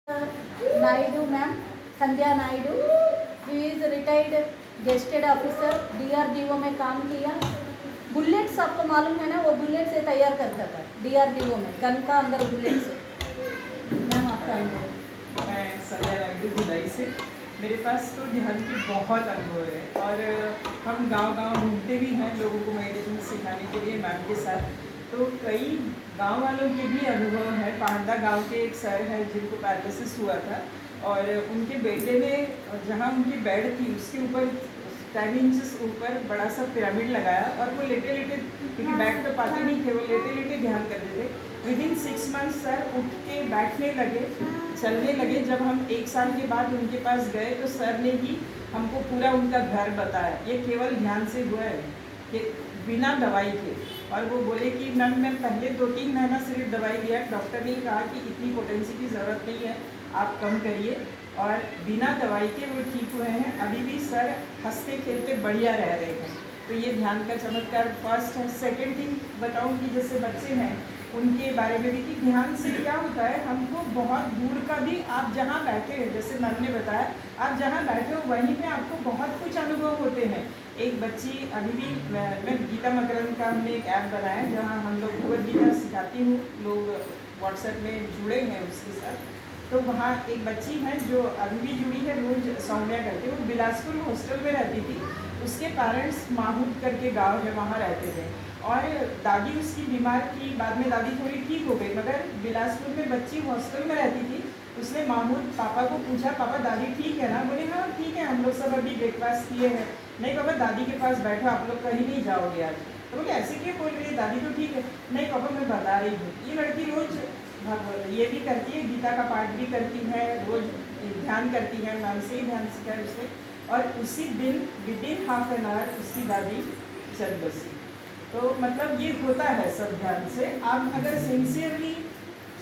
Naidu ma'am, Sandhya Naidu, she is retired gazetted officer, DRDO में काम किया। बुलेट्स आपको मालूम है ना, वो बुलेट से तैयार करता था DRDO में, गन का अंदर बुलेट से। मैम आपका अनुभव? मैं संध्या नायडू भिलाई से। मेरे पास तो ध्यान की बहुत अनुभव है और हम गांव-गांव घूमते भी हैं लोगों को मेडिटेशन सिखाने के लिए मैम के साथ। तो कई गांव वालों के भी अनुभव है। पहाड़ा गांव के एक सर हैं जिनको पैरालिसिस हुआ था और उनके बेटे ने जहां उनकी बेड थी उसके ऊपर 10 इंचेस ऊपर बड़ा सा पिरामिड लगाया और वो लेटे लेटे, क्योंकि बैठ तो पाते नहीं थे, वो लेटे लेटे ध्यान करते थे। विदिन 6 मंथ सर उठ के बैठने लगे, चलने लगे। जब हम 1 साल के बाद उनके पास गए तो सर ने ही हमको पूरा उनका घर बताया। ये केवल ध्यान से हुआ है कि बिना दवाई के। और वो बोले कि मैम मैं पहले 2-3 महीना सिर्फ दवाई लिया, डॉक्टर ने कहा कि इतनी पोटेंसी की ज़रूरत नहीं है, आप कम करिए, और बिना दवाई के वो ठीक हुए हैं। अभी भी सर हंसते खेलते बढ़िया रह रहे हैं। तो ये ध्यान का चमत्कार फर्स्ट है। सेकेंड थिंग बताऊँ कि जैसे बच्चे हैं उनके बारे में भी कि ध्यान से क्या होता है, हमको बहुत दूर का भी, आप जहाँ बैठे हैं, जैसे मैम ने बताया, आप जहाँ बैठे हो वहीं पे आपको बहुत कुछ अनुभव होते हैं। एक बच्ची अभी भी, मैं गीता मकरंद का हमने एक ऐप बनाया जहाँ हम लोग भगवद गीता सिखाती हूँ, लोग व्हाट्सएप में जुड़े हैं उसके साथ। तो वहाँ एक बच्ची है जो अभी भी जुड़ी है, रोज सौम्या करके, वो बिलासपुर हॉस्टल में रहती थी। उसके पेरेंट्स माहूद करके गाँव है वहाँ रहते थे और दादी उसकी बीमार थी। बाद में दादी थोड़ी ठीक हो गई, मगर बिलासपुर में बच्ची हॉस्टल में रहती थी। उसने माहूद पापा को पूछा, पापा दादी ठीक है ना? बोले हाँ ठीक है, हम लोग सब अभी ब्रेकफास्ट किए हैं। नहीं पापा दादी के पास बैठो, आप लोग कहीं नहीं जाओगे आज। तो बोले ऐसे क्यों बोल रही है, दादी तो ठीक है। नहीं पापा मैं बता रही हूँ, ये लड़की रोज ये भी करती है, गीता का पाठ भी करती है, रोज ध्यान करती है, मैम से ही ध्यान सीखा है उसने। और उसी दिन विदिन हाफ एन आवर उसकी दादी चल बसी। तो मतलब ये होता है सब ध्यान से। आप अगर सिंसियरली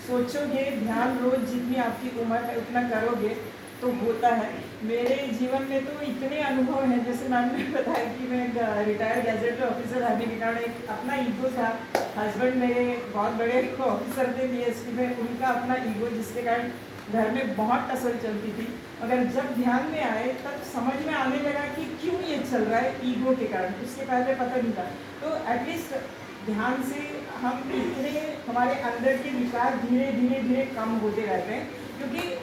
सोचोगे, ध्यान रोज जितनी आपकी उम्र है उतना करोगे तो होता है। मेरे जीवन में तो इतने अनुभव हैं, जैसे मैम ने बताया कि मैं रिटायर्ड गैजेटेड ऑफिसर रहने के कारण एक अपना ईगो था। हस्बैंड मेरे बहुत बड़े ऑफिसर थे BSP में, उनका अपना ईगो जिसके कारण घर में बहुत टसल चलती थी। मगर जब ध्यान में आए तब समझ में आने लगा कि क्यों ये चल रहा है, ईगो के कारण। उसके पहले पता नहीं था। तो एटलीस्ट ध्यान से हम इतने, हमारे अंदर के विकार धीरे धीरे धीरे कम होते रहते हैं। क्योंकि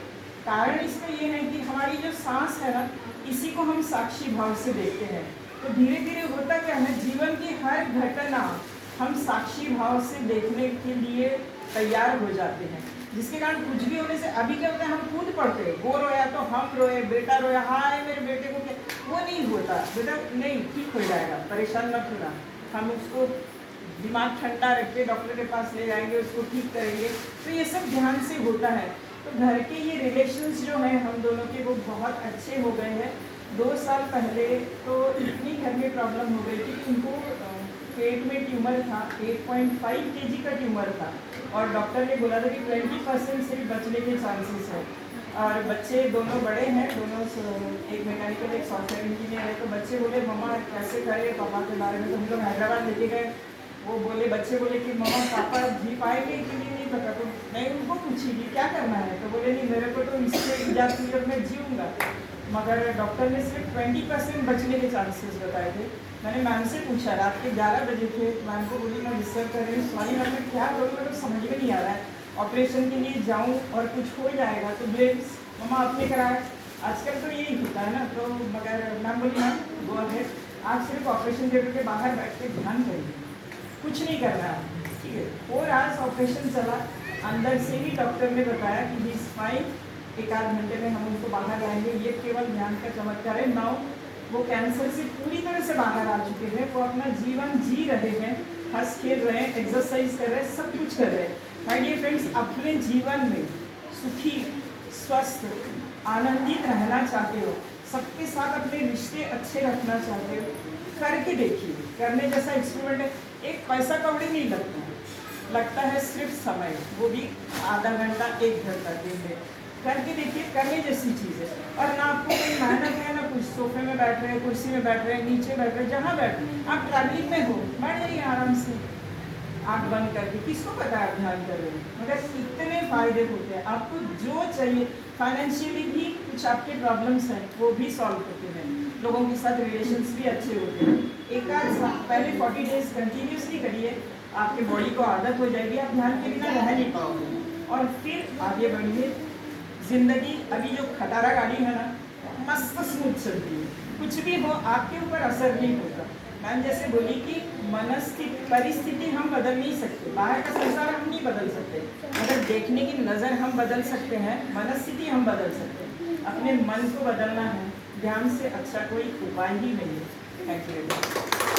कारण इसका ये है कि हमारी जो सांस है ना, इसी को हम साक्षी भाव से देखते हैं। तो धीरे धीरे होता क्या है, जीवन की हर घटना हम साक्षी भाव से देखने के लिए तैयार हो जाते हैं, जिसके कारण कुछ भी होने से, अभी क्या होता है, हम खुद पढ़ते हैं, वो रोया तो हम रोए, बेटा रोया, हाय मेरे बेटे को क्या, वो नहीं होता, बेटा नहीं ठीक हो जाएगा, परेशान मत होना। हम उसको दिमाग ठंडा रख के डॉक्टर के पास ले जाएंगे, उसको ठीक करेंगे। तो ये सब ध्यान से होता है। तो घर के ये रिलेशंस जो हैं हम दोनों के, वो बहुत अच्छे हो गए हैं। 2 साल पहले तो इतनी घर में प्रॉब्लम हो गई थी कि उनको पेट में ट्यूमर था, 8.5 kg का ट्यूमर था और डॉक्टर ने बोला था कि 20% सिर्फ बचने के चांसेस है। और बच्चे दोनों बड़े हैं, दोनों एक मैकेनिकल एक सॉफ्टवेयर इंजीनियर है। तो बच्चे बोले मम्मा कैसे करें, पापा के बारे में। तो हम लोग हैदराबाद लेके गए। वो बोले, बच्चे बोले कि मम्मा पापा जी पाएंगे कि नहीं पता। तो मैं उनको पूछी कि क्या करना है, तो बोले नहीं मेरे को तो इससे इजाज़ पीरियड में जीऊँगा। मगर डॉक्टर ने सिर्फ 20% बचने के चांसेस बताए थे। मैंने मैम से पूछा, रात के 11 बजे थे, मैम को बोली मैं डिस्टर्ब कर रही हूँ, सॉरी मैम मैं क्या करूँ, मेरे को समझ में नहीं आ रहा है, ऑपरेशन के लिए जाऊँ और कुछ हो जाएगा तो ब्लेम्स मम्मा आपने कराया। आजकल तो यही होता है ना। तो मगर मैम बोली मैम गो अहेड, आप सिर्फ ऑपरेशन थिएटर के बाहर बैठ के ध्यान करिए, कुछ नहीं करना है, ठीक है। 4 आवर्स ऑपरेशन चला, अंदर से ही डॉक्टर ने बताया कि ही इज फाइन, 1 आध घंटे में हम उनको बाहर लाएंगे। ये केवल ध्यान का चमत्कार है। नाउ वो कैंसर से पूरी तरह से बाहर आ चुके हैं, वो अपना जीवन जी रहे हैं, हंस खेल रहे हैं, एक्सरसाइज कर रहे हैं, सब कुछ कर रहे हैं। माय डियर फ्रेंड्स, अपने जीवन में सुखी, स्वस्थ, आनंदित रहना चाहते हो, सबके साथ अपने रिश्ते अच्छे रखना चाहते हो, करके देखिए। करने जैसा एक्सपेरिमेंट है। एक पैसा कौड़ी नहीं लगता है सिर्फ समय, वो भी आधा घंटा 1 घंटा दिन में। करके देखिए, करने जैसी चीज़ है। और ना आपको कोई मेहनत है ना कुछ, सोफे में बैठ रहे हैं, कुर्सी में बैठ रहे हैं, नीचे बैठ रहे हैं, जहाँ बैठ रहे हैं, आप ट्रैवलिंग में हो, बैठ जाइए आराम से। आँख बंद करके, किसको पता है आप ध्यान कर रहे हैं, मगर इतने फायदे होते हैं। आपको जो चाहिए, फाइनेंशियली भी कुछ आपके प्रॉब्लम्स हैं वो भी सॉल्व होते हैं, लोगों के साथ रिलेशंस भी अच्छे होते हैं। एक आध पहले 40 डेज कंटिन्यूसली करिए, आपके बॉडी को आदत हो जाएगी, आप ध्यान के बिना रह नहीं पाओगे, और फिर आगे बढ़िए। जिंदगी अभी जो खटारा गाड़ी है ना, मस्त स्मूथ चलती है, कुछ भी हो आपके ऊपर असर नहीं होता। मैम जैसे बोली कि मनस्थिति, परिस्थिति हम बदल नहीं सकते, बाहर का संसार हम नहीं बदल सकते, मगर देखने की नज़र हम बदल सकते हैं, मनस्थिति हम बदल सकते हैं। अपने मन को बदलना है, ध्यान से अच्छा कोई उपाय ही नहीं है। Thank you.